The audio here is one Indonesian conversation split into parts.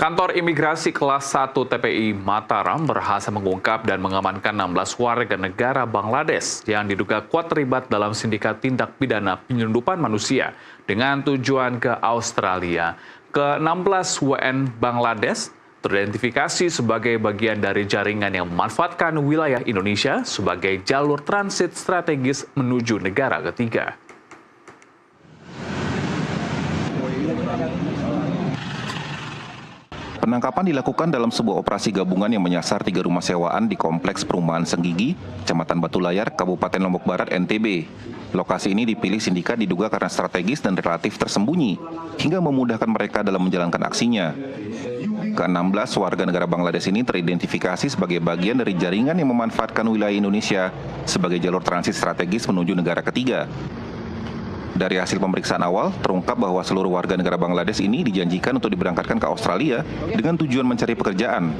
Kantor Imigrasi Kelas 1 TPI Mataram berhasil mengungkap dan mengamankan 16 warga negara Bangladesh yang diduga kuat terlibat dalam sindikat tindak pidana penyelundupan manusia dengan tujuan ke Australia. Ke-16 WN Bangladesh teridentifikasi sebagai bagian dari jaringan yang memanfaatkan wilayah Indonesia sebagai jalur transit strategis menuju negara ketiga. Penangkapan dilakukan dalam sebuah operasi gabungan yang menyasar 3 rumah sewaan di Kompleks Perumahan Senggigi, Kecamatan Batu Layar, Kabupaten Lombok Barat, NTB. Lokasi ini dipilih sindikat diduga karena strategis dan relatif tersembunyi, hingga memudahkan mereka dalam menjalankan aksinya. Ke-16 warga negara Bangladesh ini teridentifikasi sebagai bagian dari jaringan yang memanfaatkan wilayah Indonesia sebagai jalur transit strategis menuju negara ketiga. Dari hasil pemeriksaan awal, terungkap bahwa seluruh warga negara Bangladesh ini dijanjikan untuk diberangkatkan ke Australia dengan tujuan mencari pekerjaan.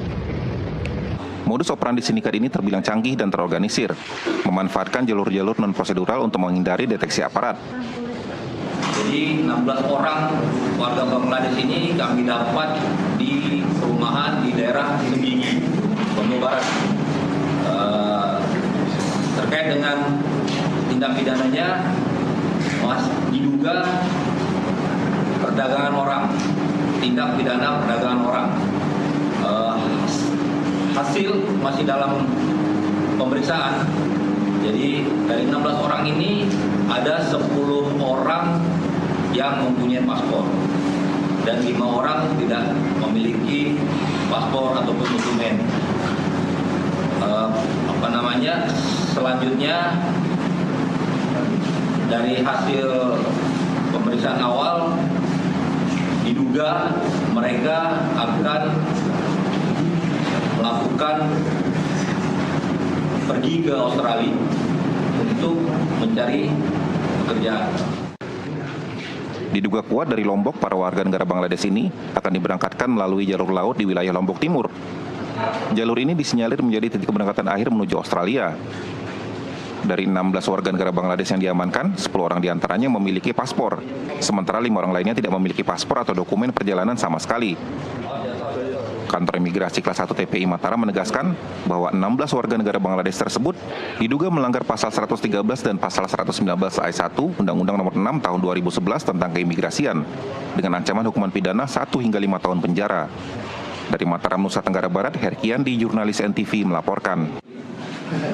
Modus operandi sindikat ini terbilang canggih dan terorganisir, memanfaatkan jalur-jalur non-prosedural untuk menghindari deteksi aparat. Jadi 16 orang warga Bangladesh ini kami dapat di perumahan di daerah Senggigi, Lombok Barat. Terkait dengan tindak pidananya, diduga perdagangan orang, tindak pidana perdagangan orang. Hasil masih dalam pemeriksaan. Jadi dari 16 orang ini ada 10 orang yang mempunyai paspor dan 5 orang tidak memiliki paspor ataupun dokumen. Selanjutnya dari hasil pemeriksaan awal diduga mereka akan melakukan pergi ke Australia untuk mencari pekerjaan. Diduga kuat dari Lombok, para warga negara Bangladesh ini akan diberangkatkan melalui jalur laut di wilayah Lombok Timur. Jalur ini disinyalir menjadi titik keberangkatan akhir menuju Australia. Dari 16 warga negara Bangladesh yang diamankan, 10 orang diantaranya memiliki paspor, sementara 5 orang lainnya tidak memiliki paspor atau dokumen perjalanan sama sekali. Kantor Imigrasi Kelas 1 TPI Mataram menegaskan bahwa 16 warga negara Bangladesh tersebut diduga melanggar pasal 113 dan pasal 119 ayat 1 Undang-Undang Nomor 6 Tahun 2011 tentang keimigrasian dengan ancaman hukuman pidana 1 hingga 5 tahun penjara. Dari Mataram, Nusa Tenggara Barat, Herkiandi, jurnalis NTV melaporkan.